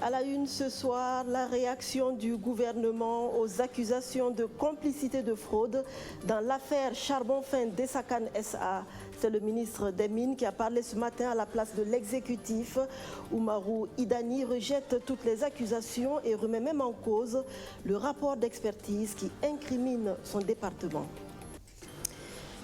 À la une ce soir, la réaction du gouvernement aux accusations de complicité de fraude dans l'affaire Charbon-Fin d'Essakan SA. C'est le ministre des Mines qui a parlé ce matin à la place de l'exécutif. Oumarou Idani rejette toutes les accusations et remet même en cause le rapport d'expertise qui incrimine son département.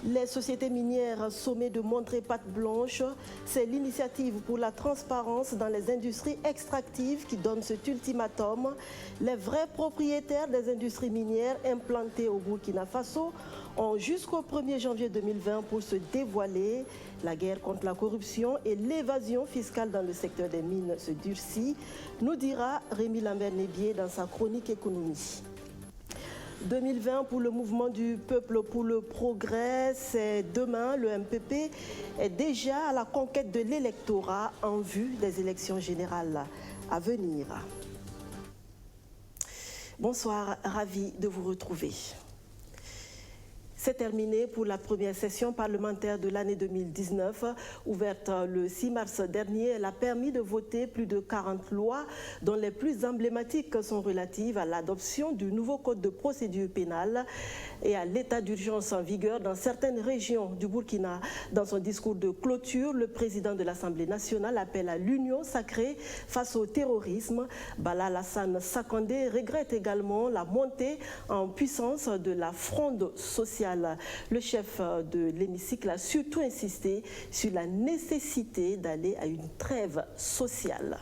Les sociétés minières sommées de montrer patte blanche, c'est l'initiative pour la transparence dans les industries extractives qui donne cet ultimatum. Les vrais propriétaires des industries minières implantées au Burkina Faso ont jusqu'au 1er janvier 2020 pour se dévoiler. La guerre contre la corruption et l'évasion fiscale dans le secteur des mines se durcit, nous dira Rémi Lambert-Nébier dans sa chronique économie. 2020 pour le mouvement du peuple pour le progrès, c'est demain. Le MPP est déjà à la conquête de l'électorat en vue des élections générales à venir. Bonsoir, ravi de vous retrouver. C'est terminé pour la première session parlementaire de l'année 2019. Ouverte le 6 mars dernier, elle a permis de voter plus de 40 lois, dont les plus emblématiques sont relatives à l'adoption du nouveau code de procédure pénale et à l'état d'urgence en vigueur dans certaines régions du Burkina. Dans son discours de clôture, le président de l'Assemblée nationale appelle à l'union sacrée face au terrorisme. Bala Alassane Sakandé regrette également la montée en puissance de la fronde sociale. Le chef de l'hémicycle a surtout insisté sur la nécessité d'aller à une trêve sociale.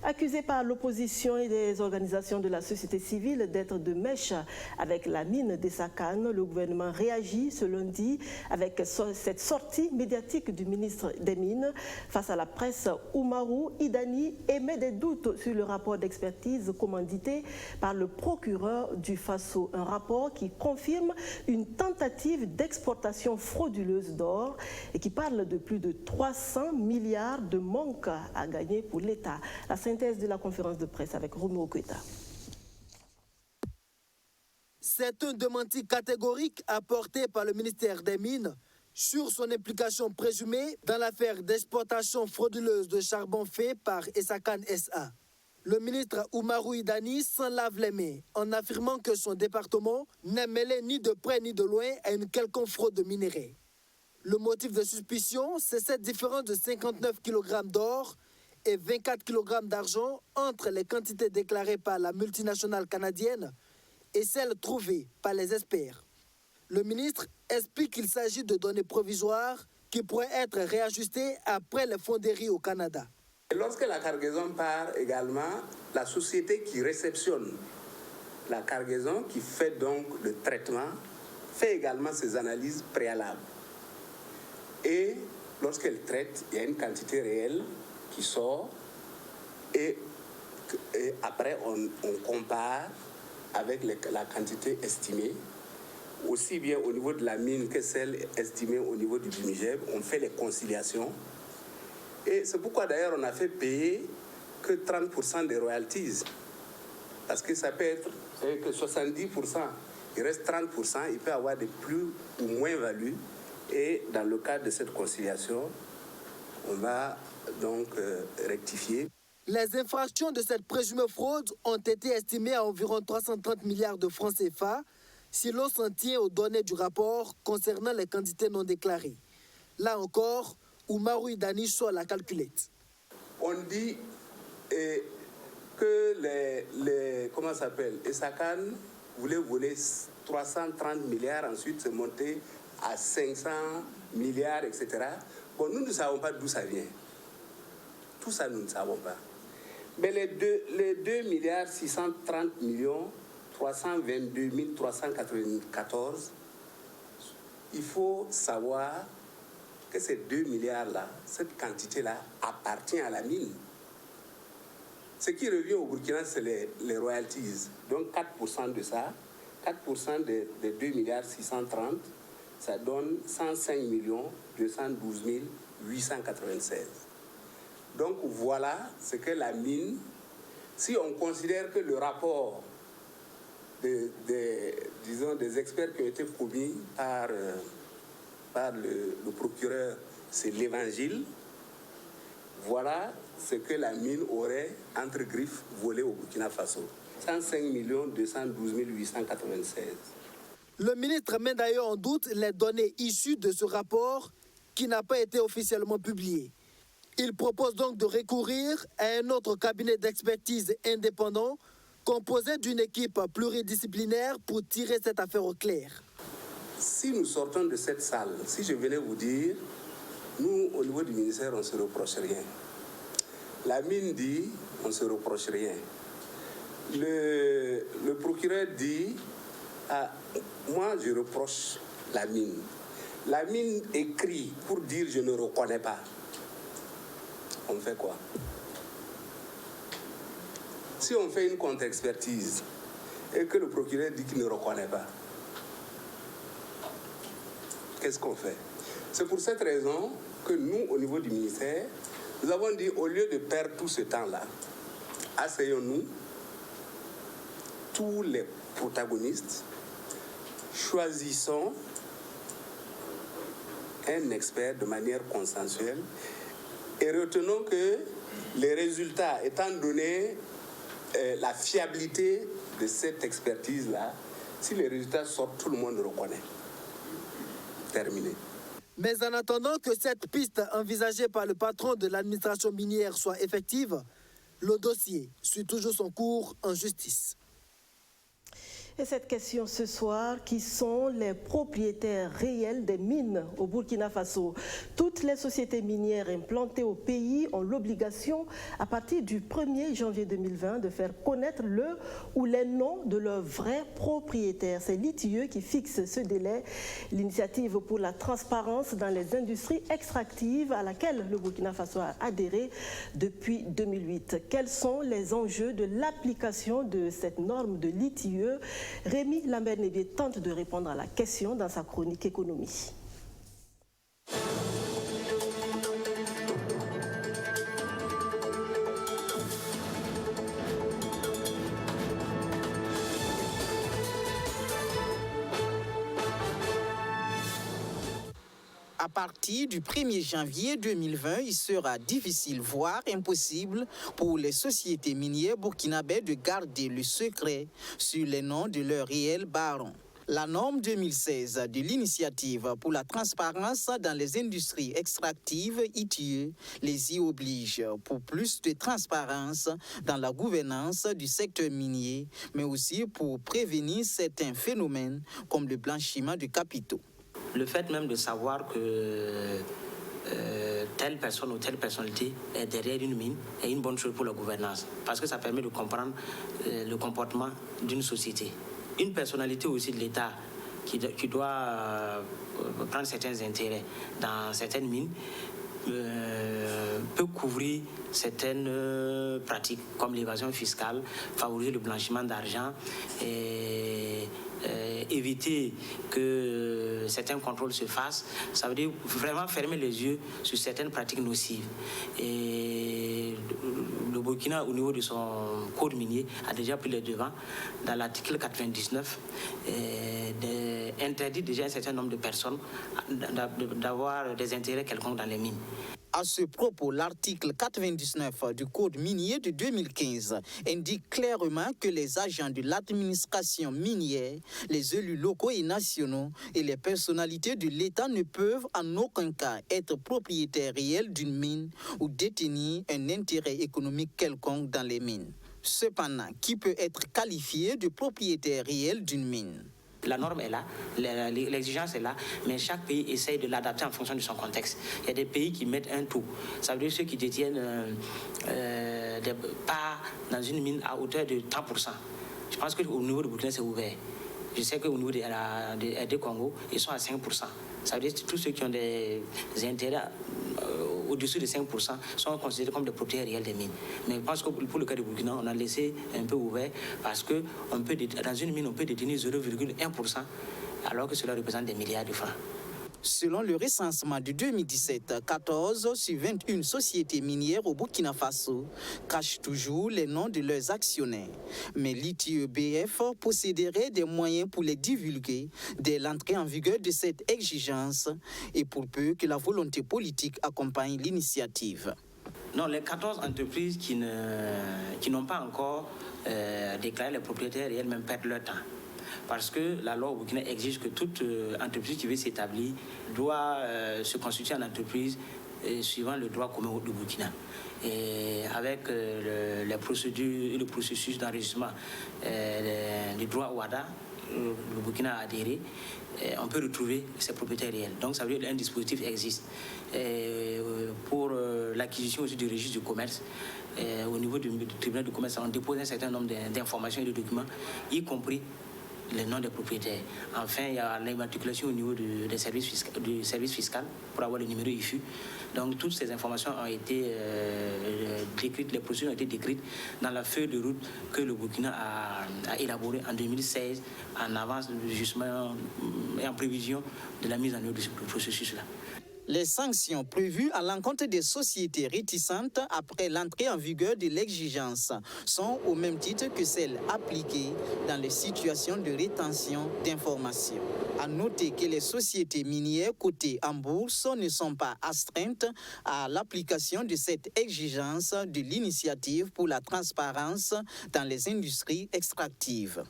Accusé par l'opposition et des organisations de la société civile d'être de mèche avec la mine d'Essakan, le gouvernement réagit ce lundi avec cette sortie médiatique du ministre des Mines. Face à la presse, Oumarou Idani émet des doutes sur le rapport d'expertise commandité par le procureur du Faso. Un rapport qui confirme une tentative d'exportation frauduleuse d'or et qui parle de plus de 300 milliards de manque à gagner pour l'État. La synthèse de la conférence de presse avec Romo Okweta. C'est un démenti catégorique apporté par le ministère des Mines sur son implication présumée dans l'affaire d'exportation frauduleuse de charbon fait par Essakan SA. Le ministre Oumarou Idani s'en lave les mains en affirmant que son département n'est mêlé ni de près ni de loin à une quelconque fraude de minerais. Le motif de suspicion, c'est cette différence de 59 kg d'or et 24 kg d'argent entre les quantités déclarées par la multinationale canadienne et celles trouvées par les experts. Le ministre explique qu'il s'agit de données provisoires qui pourraient être réajustées après les fonderies au Canada. Et lorsque la cargaison part également, la société qui réceptionne la cargaison, qui fait donc le traitement, fait également ses analyses préalables. Et lorsqu'elle traite, il y a une quantité réelle qui sort et après on compare avec la quantité estimée, aussi bien au niveau de la mine que celle estimée au niveau du Bumigeb. On fait les conciliations et c'est pourquoi d'ailleurs on a fait payer que 30% des royalties, parce que ça peut être que 70%, il reste 30%, il peut y avoir des plus ou moins values et dans le cadre de cette conciliation, on va donc rectifier. Les infractions de cette présumée fraude ont été estimées à environ 330 milliards de francs CFA si l'on s'en tient aux données du rapport concernant les quantités non déclarées. Là encore, Oumarou Idani sort la calculette. On dit que comment ça s'appelle, Essakan voulait voler 330 milliards, ensuite se monter à 500 milliards, etc. Bon, nous ne savons pas d'où ça vient. Tout ça, nous ne savons pas. Mais les 2 milliards 630 millions 322 394, il faut savoir que ces 2 milliards-là, cette quantité-là, appartient à la mine. Ce qui revient au Burkina, c'est les royalties. Donc 4% de ça, 4% des 2 milliards 630, ça donne 105 212 896. Donc voilà ce que la mine, si on considère que le rapport des experts qui ont été promis par le procureur, c'est l'évangile, Voilà ce que la mine aurait, entre griffes, volé au Burkina Faso. 105 212 896. Le ministre met d'ailleurs en doute les données issues de ce rapport qui n'a pas été officiellement publié. Il propose donc de recourir à un autre cabinet d'expertise indépendant composé d'une équipe pluridisciplinaire pour tirer cette affaire au clair. Si nous sortons de cette salle, si je venais vous dire, nous, au niveau du ministère, on ne se reproche rien. La mine dit, on ne se reproche rien. Le procureur dit, moi je reproche la mine. La mine écrit pour dire je ne reconnais pas. On fait quoi? Si on fait une contre-expertise et que le procureur dit qu'il ne reconnaît pas, qu'est-ce qu'on fait? C'est pour cette raison que nous, au niveau du ministère, nous avons dit, au lieu de perdre tout ce temps-là, asseyons-nous, tous les protagonistes, choisissons un expert de manière consensuelle et retenons que les résultats, étant donné la fiabilité de cette expertise-là, si les résultats sortent, tout le monde le reconnaît. Terminé. Mais en attendant que cette piste envisagée par le patron de l'administration minière soit effective, le dossier suit toujours son cours en justice. Et cette question ce soir, qui sont les propriétaires réels des mines au Burkina Faso? Toutes les sociétés minières implantées au pays ont l'obligation, à partir du 1er janvier 2020, de faire connaître le ou les noms de leurs vrais propriétaires. C'est l'ITIE qui fixe ce délai. L'initiative pour la transparence dans les industries extractives à laquelle le Burkina Faso a adhéré depuis 2008. Quels sont les enjeux de l'application de cette norme de l'ITIE? Rémi Lambert-Nébié tente de répondre à la question dans sa chronique économie. À partir du 1er janvier 2020, il sera difficile, voire impossible, pour les sociétés minières burkinabées de garder le secret sur les noms de leurs réels barons. La norme 2016 de l'initiative pour la transparence dans les industries extractives ITIE les y oblige pour plus de transparence dans la gouvernance du secteur minier, mais aussi pour prévenir certains phénomènes comme le blanchiment de capitaux. Le fait même de savoir que telle personne ou telle personnalité est derrière une mine est une bonne chose pour la gouvernance, parce que ça permet de comprendre le comportement d'une société. Une personnalité aussi de l'État qui doit prendre certains intérêts dans certaines mines peut couvrir certaines pratiques comme l'évasion fiscale, favoriser le blanchiment d'argent et éviter que certains contrôles se fassent. Ça veut dire vraiment fermer les yeux sur certaines pratiques nocives. Et le Burkina, au niveau de son code minier, a déjà pris les devants. Dans l'article 99, interdit déjà un certain nombre de personnes d'avoir des intérêts quelconques dans les mines. À ce propos, l'article 99 du Code minier de 2015 indique clairement que les agents de l'administration minière, les élus locaux et nationaux et les personnalités de l'État ne peuvent en aucun cas être propriétaires réels d'une mine ou détenir un intérêt économique quelconque dans les mines. Cependant, qui peut être qualifié de propriétaire réel d'une mine? La norme est là, l'exigence est là, mais chaque pays essaye de l'adapter en fonction de son contexte. Il y a des pays qui mettent un taux. Ça veut dire ceux qui détiennent des parts dans une mine à hauteur de 30%. Je pense qu'au niveau du Burkina, c'est ouvert. Je sais qu'au niveau des Congo, ils sont à 5%. Ça veut dire que tous ceux qui ont des intérêts au-dessus de 5% sont considérés comme des propriétaires réels des mines. Mais je pense que pour le cas du Burkina, on a laissé un peu ouvert parce que dans une mine, on peut détenir 0,1% alors que cela représente des milliards de francs. Selon le recensement de 2017, 14 sur 21 sociétés minières au Burkina Faso cachent toujours les noms de leurs actionnaires. Mais l'ITIE-BF posséderait des moyens pour les divulguer dès l'entrée en vigueur de cette exigence et pour peu que la volonté politique accompagne l'initiative. Non, les 14 entreprises qui n'ont pas encore déclaré les propriétaires réels même perdent leur temps. Parce que la loi au Burkina exige que toute entreprise qui veut s'établir doit se constituer en entreprise suivant le droit commun du Burkina. Et avec les procédures et le processus d'enregistrement du droit OHADA, le Burkina a adhéré, on peut retrouver ses propriétaires réels. Donc ça veut dire qu'un dispositif existe. Pour l'acquisition aussi du registre du commerce, au niveau du tribunal du commerce, on dépose un certain nombre d'informations et de documents, y compris les noms des propriétaires. Enfin, il y a l'immatriculation au niveau du service fiscal pour avoir le numéro IFU. Donc, toutes ces informations ont été décrites, les procédures ont été décrites dans la feuille de route que le Burkina a élaborée en 2016, en avance justement et en prévision de la mise en œuvre de ce processus-là. Les sanctions prévues à l'encontre des sociétés réticentes après l'entrée en vigueur de l'exigence sont au même titre que celles appliquées dans les situations de rétention d'informations. À noter que les sociétés minières cotées en bourse ne sont pas astreintes à l'application de cette exigence de l'initiative pour la transparence dans les industries extractives.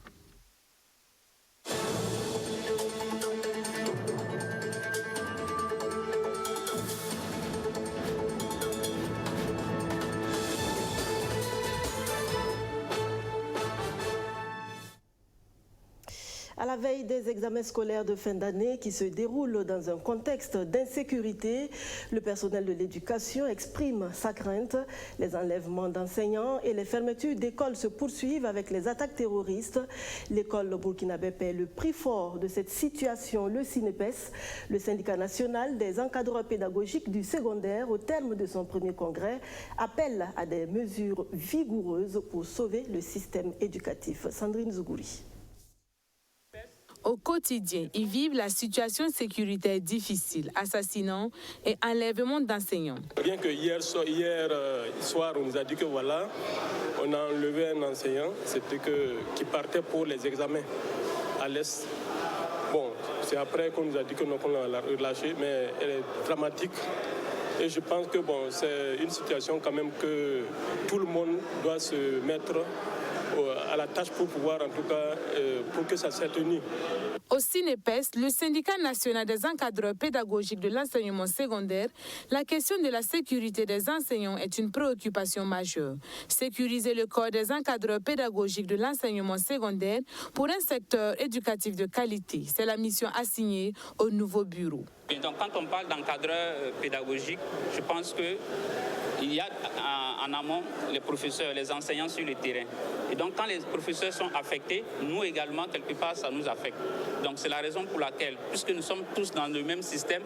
À la veille des examens scolaires de fin d'année qui se déroulent dans un contexte d'insécurité, le personnel de l'éducation exprime sa crainte. Les enlèvements d'enseignants et les fermetures d'écoles se poursuivent avec les attaques terroristes. L'école burkinabé paie le prix fort de cette situation. Le SYNEPES, le syndicat national des encadreurs pédagogiques du secondaire, au terme de son premier congrès, appelle à des mesures vigoureuses pour sauver le système éducatif. Sandrine Zougouri. Au quotidien, ils vivent la situation sécuritaire difficile, assassinats et enlèvement d'enseignants. Bien que hier soir, on nous a dit que voilà, on a enlevé un enseignant, qui partait pour les examens à l'Est. Bon, c'est après qu'on nous a dit qu'on l'a relâché, mais elle est dramatique. Et je pense que bon, c'est une situation quand même que tout le monde doit se mettre à la tâche pour pouvoir, en tout cas, pour que ça soit tenu. Au SYNEPES, le syndicat national des encadreurs pédagogiques de l'enseignement secondaire, la question de la sécurité des enseignants est une préoccupation majeure. Sécuriser le corps des encadreurs pédagogiques de l'enseignement secondaire pour un secteur éducatif de qualité, c'est la mission assignée au nouveau bureau. Et donc, quand on parle d'encadreurs pédagogiques, je pense qu'il y a en amont les professeurs, les enseignants sur le terrain. Et donc, quand les professeurs sont affectés, nous également, quelque part, ça nous affecte. Donc, c'est la raison pour laquelle, puisque nous sommes tous dans le même système,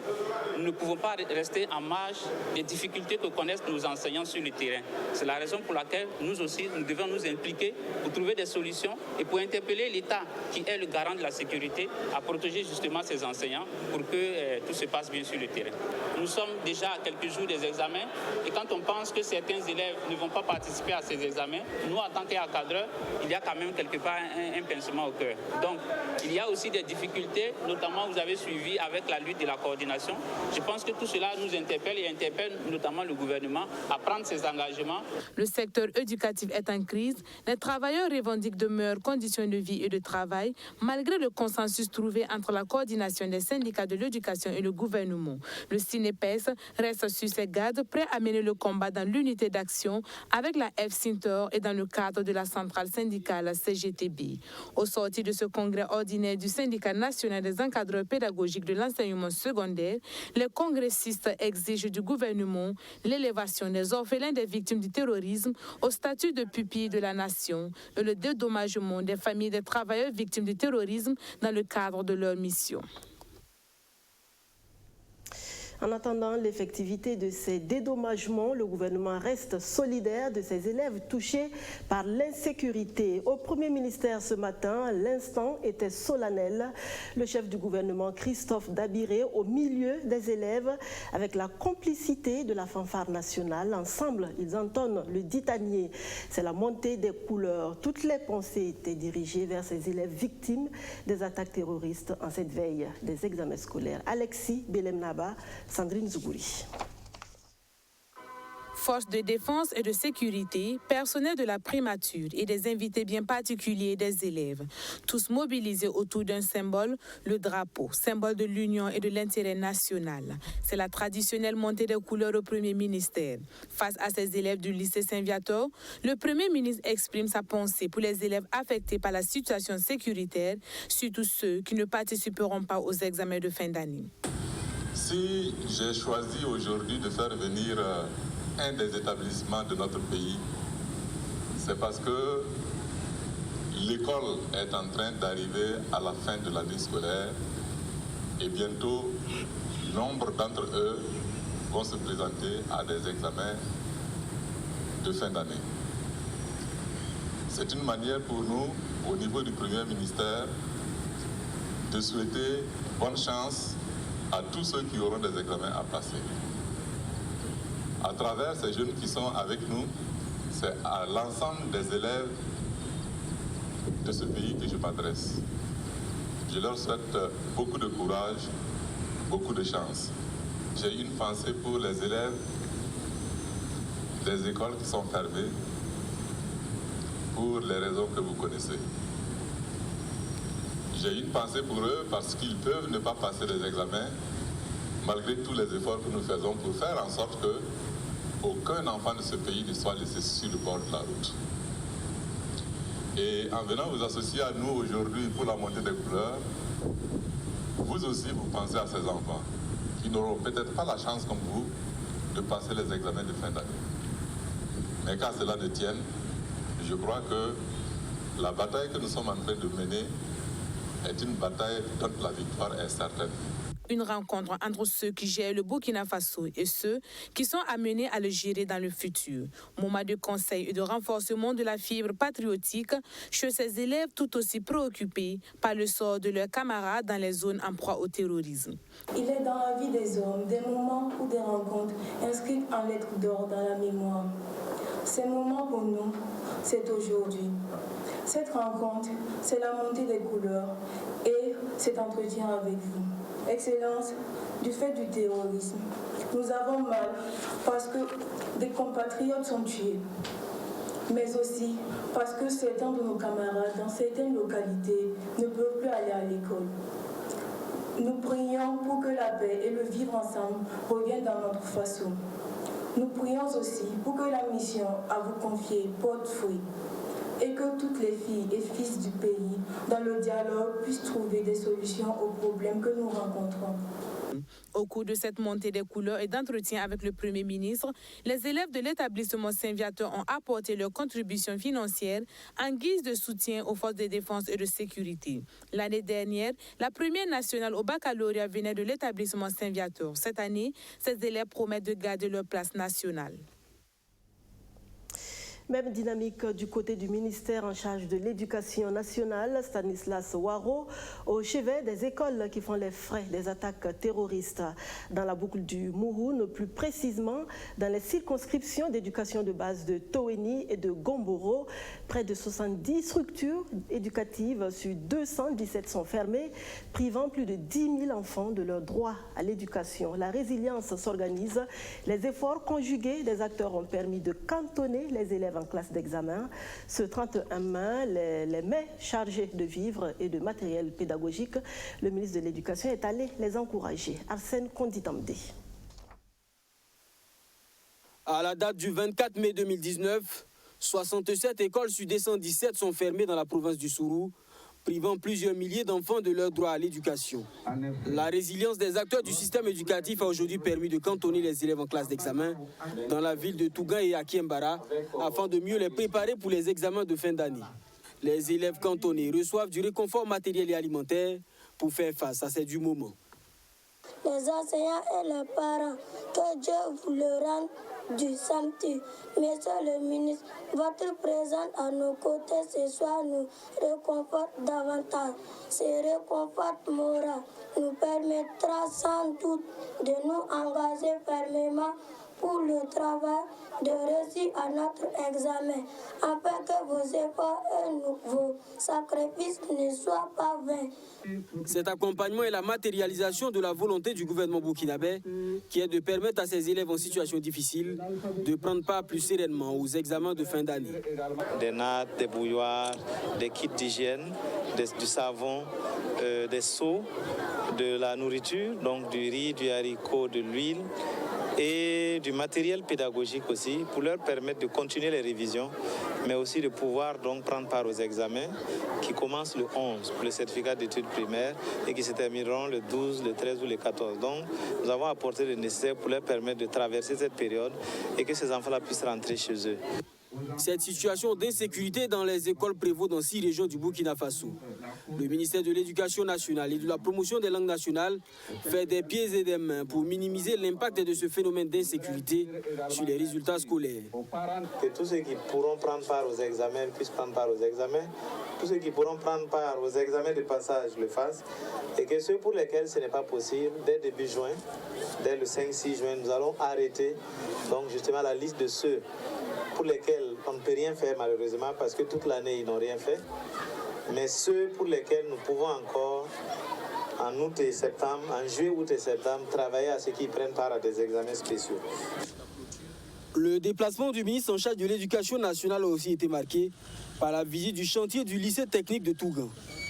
nous ne pouvons pas rester en marge des difficultés que connaissent nos enseignants sur le terrain. C'est la raison pour laquelle nous aussi, nous devons nous impliquer pour trouver des solutions et pour interpeller l'État, qui est le garant de la sécurité, à protéger justement ses enseignants pour que tout se passe bien sur le terrain. Nous sommes déjà à quelques jours des examens et quand on pense que certains élèves ne vont pas participer à ces examens, nous, en tant qu'encadreurs, il y a quand même quelque part un pincement au cœur. Donc, il y a aussi des difficultés, notamment vous avez suivi avec la lutte de la coordination. Je pense que tout cela nous interpelle et interpelle notamment le gouvernement à prendre ses engagements. Le secteur éducatif est en crise. Les travailleurs revendiquent de meilleures conditions de vie et de travail, malgré le consensus trouvé entre la coordination des syndicats de l'éducation et le gouvernement. Le SYNEPES reste sur ses gardes, prêt à mener le combat dans l'unité d'action avec la FSINTOR et dans le cadre de la centrale syndicale CGTB. Au sortir de ce congrès ordinaire du syndicat national des encadreurs pédagogiques de l'enseignement secondaire, les congressistes exigent du gouvernement l'élévation des orphelins des victimes du terrorisme au statut de pupille de la nation et le dédommagement des familles des travailleurs victimes du terrorisme dans le cadre de leur mission. En attendant l'effectivité de ces dédommagements, le gouvernement reste solidaire de ses élèves touchés par l'insécurité. Au Premier ministère ce matin, l'instant était solennel. Le chef du gouvernement, Christophe Dabiré, au milieu des élèves, avec la complicité de la fanfare nationale. Ensemble, ils entonnent le ditanier. C'est la montée des couleurs. Toutes les pensées étaient dirigées vers ces élèves victimes des attaques terroristes en cette veille des examens scolaires. Alexis Belemnaba, Sandrine Zougouri. Forces de défense et de sécurité, personnel de la primature et des invités bien particuliers des élèves, tous mobilisés autour d'un symbole, le drapeau, symbole de l'union et de l'intérêt national. C'est la traditionnelle montée des couleurs au Premier ministère. Face à ces élèves du lycée Saint-Viator, le Premier ministre exprime sa pensée pour les élèves affectés par la situation sécuritaire, surtout ceux qui ne participeront pas aux examens de fin d'année. Si j'ai choisi aujourd'hui de faire venir un des établissements de notre pays, c'est parce que l'école est en train d'arriver à la fin de l'année scolaire et bientôt, nombre d'entre eux vont se présenter à des examens de fin d'année. C'est une manière pour nous, au niveau du Premier ministère, de souhaiter bonne chance à tous ceux qui auront des examens à passer. À travers ces jeunes qui sont avec nous, c'est à l'ensemble des élèves de ce pays que je m'adresse. Je leur souhaite beaucoup de courage, beaucoup de chance. J'ai une pensée pour les élèves des écoles qui sont fermées pour les raisons que vous connaissez. J'ai une pensée pour eux parce qu'ils peuvent ne pas passer les examens malgré tous les efforts que nous faisons pour faire en sorte que aucun enfant de ce pays ne soit laissé sur le bord de la route. Et en venant vous associer à nous aujourd'hui pour la montée des couleurs, vous aussi vous pensez à ces enfants qui n'auront peut-être pas la chance comme vous de passer les examens de fin d'année. Mais qu'à cela ne tienne, je crois que la bataille que nous sommes en train de mener est une bataille dont la victoire est certaine. Une rencontre entre ceux qui gèrent le Burkina Faso et ceux qui sont amenés à le gérer dans le futur. Moment de conseil et de renforcement de la fibre patriotique chez ces élèves tout aussi préoccupés par le sort de leurs camarades dans les zones en proie au terrorisme. Il est dans la vie des hommes des moments ou des rencontres inscrites en lettres d'or dans la mémoire. Ces moments pour nous, c'est aujourd'hui. Cette rencontre, c'est la montée des couleurs et cet entretien avec vous. Excellence, du fait du terrorisme, nous avons mal parce que des compatriotes sont tués, mais aussi parce que certains de nos camarades dans certaines localités ne peuvent plus aller à l'école. Nous prions pour que la paix et le vivre ensemble reviennent dans notre façon. Nous prions aussi pour que la mission à vous confier porte fruit et que toutes les filles et fils du pays, dans le dialogue, puissent trouver des solutions aux problèmes que nous rencontrons. Au cours de cette montée des couleurs et d'entretien avec le Premier ministre, les élèves de l'établissement Saint-Viator ont apporté leur contribution financière en guise de soutien aux forces de défense et de sécurité. L'année dernière, la première nationale au baccalauréat venait de l'établissement Saint-Viator. Cette année, ces élèves promettent de garder leur place nationale. Même dynamique du côté du ministère en charge de l'éducation nationale, Stanislas Waro, au chevet des écoles qui font les frais des attaques terroristes dans la boucle du Mouroun, plus précisément dans les circonscriptions d'éducation de base de Toweni et de Gomboro. Près de 70 structures éducatives sur 217 sont fermées, privant plus de 10 000 enfants de leur droit à l'éducation. La résilience s'organise. Les efforts conjugués des acteurs ont permis de cantonner les élèves en classe d'examen. Ce 31 mai, les mains chargées de vivres et de matériel pédagogique, le ministre de l'Éducation est allé les encourager. Arsène Konditamde. À la date du 24 mai 2019, 67 écoles sur 217 sont fermées dans la province du Sourou, privant plusieurs milliers d'enfants de leur droit à l'éducation. La résilience des acteurs du système éducatif a aujourd'hui permis de cantonner les élèves en classe d'examen dans la ville de Tougan et à Kiembara afin de mieux les préparer pour les examens de fin d'année. Les élèves cantonnés reçoivent du réconfort matériel et alimentaire pour faire face à ces durs moments. Les enseignants et les parents, que Dieu vous le rende du samedi. Monsieur le ministre, votre présence à nos côtés ce soir nous réconforte davantage. Ce réconfort moral nous permettra sans doute de nous engager fermement pour le travail de réussir à notre examen, afin que vos efforts et vos sacrifices ne soient pas vains. Cet accompagnement est la matérialisation de la volonté du gouvernement burkinabé, qui est de permettre à ses élèves en situation difficile de prendre part plus sereinement aux examens de fin d'année. Des nattes, des bouilloires, des kits d'hygiène, du savon, des seaux, de la nourriture, donc du riz, du haricot, de l'huile et du matériel pédagogique aussi pour leur permettre de continuer les révisions, mais aussi de pouvoir donc prendre part aux examens qui commencent le 11 pour le certificat d'études primaires et qui se termineront le 12, le 13 ou le 14. Donc nous avons apporté le nécessaire pour leur permettre de traverser cette période et que ces enfants-là puissent rentrer chez eux. Cette situation d'insécurité dans les écoles prévaut dans 6 régions du Burkina Faso. Le ministère de l'Éducation nationale et de la promotion des langues nationales fait des pieds et des mains pour minimiser l'impact de ce phénomène d'insécurité sur les résultats scolaires. Que tous ceux qui pourront prendre part aux examens puissent prendre part aux examens, tous ceux qui pourront prendre part aux examens de passage le fassent, et que ceux pour lesquels ce n'est pas possible, dès début juin, dès le 5-6 juin, nous allons arrêter donc justement la liste de ceux pour lesquels on ne peut rien faire malheureusement parce que toute l'année ils n'ont rien fait, mais ceux pour lesquels nous pouvons encore en août et septembre, en juillet, août et septembre, travailler à ce qu'ils prennent part à des examens spéciaux. Le déplacement du ministre en charge de l'Éducation nationale a aussi été marqué par la visite du chantier du lycée technique de Tougan.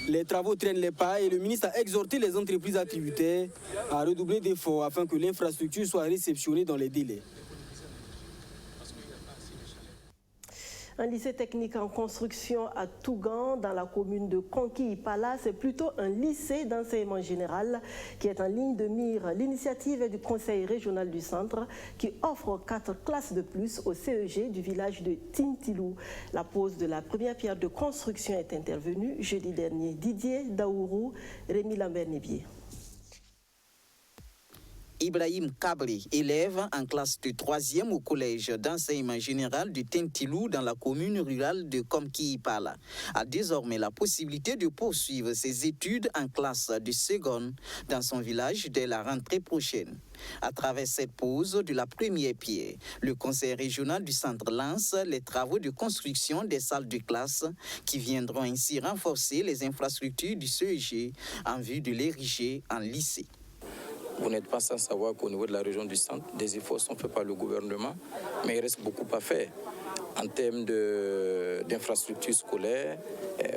Les travaux traînent les pas et le ministre a exhorté les entreprises attributaires à redoubler d'efforts afin que l'infrastructure soit réceptionnée dans les délais. Un lycée technique en construction à Tougan, dans la commune de Konki-Ipala, c'est plutôt un lycée d'enseignement général qui est en ligne de mire. L'initiative est du Conseil régional du Centre qui offre 4 classes de plus au CEG du village de Tintilou. La pose de la première pierre de construction est intervenue jeudi dernier. Didier Daourou, Rémi Lambert-Nébier. Ibrahim Kabri, élève en classe de 3e au collège d'enseignement général de Tintilou dans la commune rurale de Komki-Ipala, a désormais la possibilité de poursuivre ses études en classe de seconde dans son village dès la rentrée prochaine. À travers cette pose de la première pierre, le conseil régional du centre lance les travaux de construction des salles de classe qui viendront ainsi renforcer les infrastructures du CEG en vue de l'ériger en lycée. Vous n'êtes pas sans savoir qu'au niveau de la région du centre, des efforts sont faits par le gouvernement, mais il reste beaucoup à faire en termes d'infrastructures scolaires,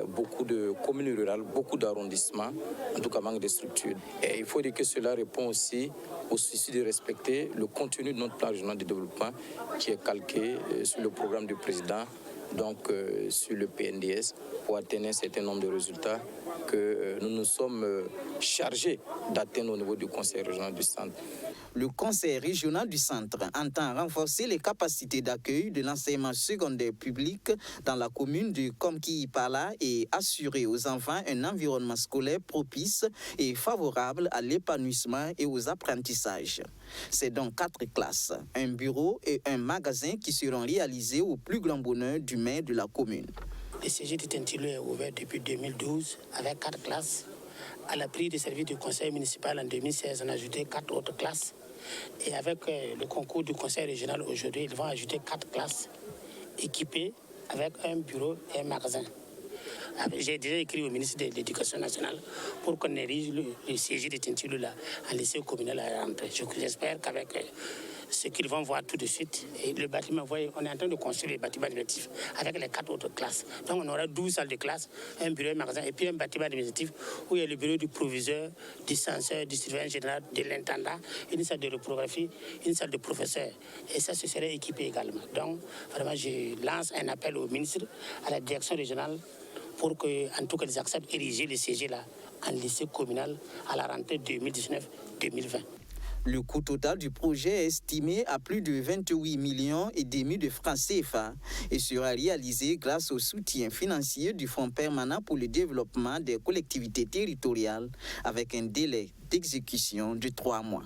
beaucoup de communes rurales, beaucoup d'arrondissements, en tout cas manque de structures. Et il faut dire que cela répond aussi au souci de respecter le contenu de notre plan régional de développement qui est calqué sur le programme du président, donc sur le PNDS, pour atteindre un certain nombre de résultats que nous nous sommes chargés d'atteindre au niveau du Conseil régional du Centre. Le Conseil régional du Centre entend renforcer les capacités d'accueil de l'enseignement secondaire public dans la commune de Komki-Ipala et assurer aux enfants un environnement scolaire propice et favorable à l'épanouissement et aux apprentissages. C'est donc 4 classes, un bureau et un magasin qui seront réalisés au plus grand bonheur du maire de la commune. Le CEG de Tintilou est ouvert depuis 2012 avec 4 classes. À la prise des services du conseil municipal en 2016, on a ajouté 4 autres classes. Et avec le concours du conseil régional aujourd'hui, ils vont ajouter 4 classes équipées avec un bureau et un magasin. J'ai déjà écrit au ministre de l'Éducation nationale pour qu'on érige le CEG de Tintilou là, en lycée communal à la rentrée. J'espère qu'avec ce qu'ils vont voir tout de suite, et le bâtiment, vous voyez, on est en train de construire les bâtiments administratifs avec les 4 autres classes. Donc on aura 12 salles de classe, un bureau, un magasin, et puis un bâtiment administratif où il y a le bureau du proviseur, du censeur, du surveillant général, de l'intendant, une salle de reprographie, une salle de professeur. Et ça, ce serait équipé également. Donc vraiment, je lance un appel au ministre, à la direction régionale, pour qu'en tout cas, ils acceptent d'ériger le CEG là en lycée communal à la rentrée 2019-2020. Le coût total du projet est estimé à plus de 28,5 millions de francs CFA et sera réalisé grâce au soutien financier du Fonds permanent pour le développement des collectivités territoriales avec un délai d'exécution de 3 mois.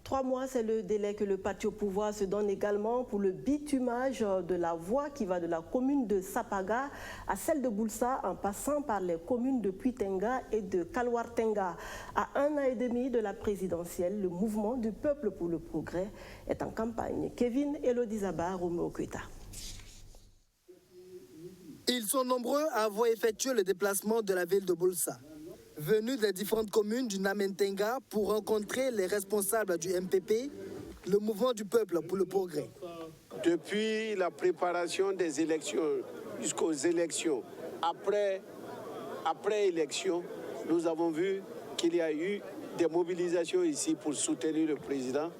3 mois, c'est le délai que le parti au pouvoir se donne également pour le bitumage de la voie qui va de la commune de Sapaga à celle de Boulsa en passant par les communes de Puitenga et de Kalwartenga. À 1 an et demi de la présidentielle, le mouvement du peuple pour le progrès est en campagne. Kevin Elodizaba, Romeo Kweta. Ils sont nombreux à avoir effectué le déplacement de la ville de Boulsa, venus des différentes communes du Namentenga pour rencontrer les responsables du MPP, le mouvement du peuple pour le progrès. Depuis la préparation des élections jusqu'aux élections, après élection, nous avons vu qu'il y a eu des mobilisations ici pour soutenir le président.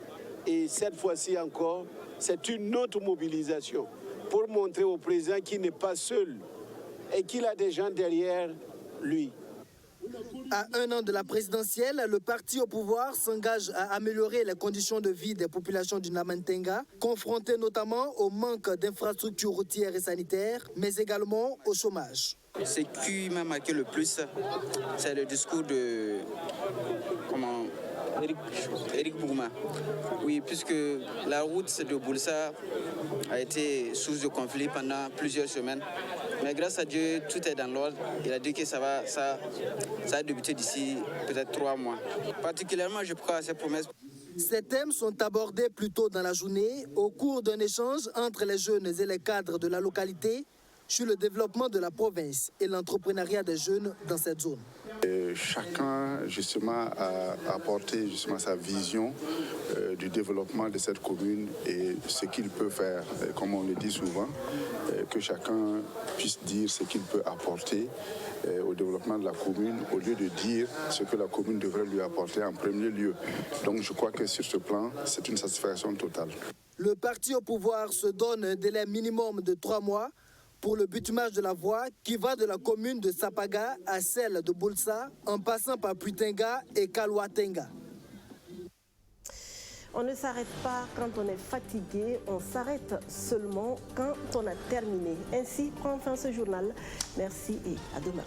Et cette fois-ci encore, c'est une autre mobilisation pour montrer au président qu'il n'est pas seul et qu'il a des gens derrière lui. À 1 an de la présidentielle, le parti au pouvoir s'engage à améliorer les conditions de vie des populations du Namentenga, confrontées notamment au manque d'infrastructures routières et sanitaires, mais également au chômage. Ce qui m'a marqué le plus, c'est le discours de Éric Bourma. Oui, puisque la route de Boulsa a été source de conflit pendant plusieurs semaines. Mais grâce à Dieu, tout est dans l'ordre. Il a dit que ça a débuté d'ici peut-être 3 mois. Particulièrement, je crois à ces promesses. Ces thèmes sont abordés plus tôt dans la journée au cours d'un échange entre les jeunes et les cadres de la localité sur le développement de la province et l'entrepreneuriat des jeunes dans cette zone. Chacun justement a apporté justement sa vision du développement de cette commune et ce qu'il peut faire, comme on le dit souvent, que chacun puisse dire ce qu'il peut apporter au développement de la commune au lieu de dire ce que la commune devrait lui apporter en premier lieu. Donc je crois que sur ce plan, c'est une satisfaction totale. Le parti au pouvoir se donne un délai minimum de 3 mois pour le bitumage de la voie qui va de la commune de Sapaga à celle de Boulsa en passant par Puitenga et Kalwartenga. On ne s'arrête pas quand on est fatigué, on s'arrête seulement quand on a terminé. Ainsi prend fin ce journal. Merci et à demain.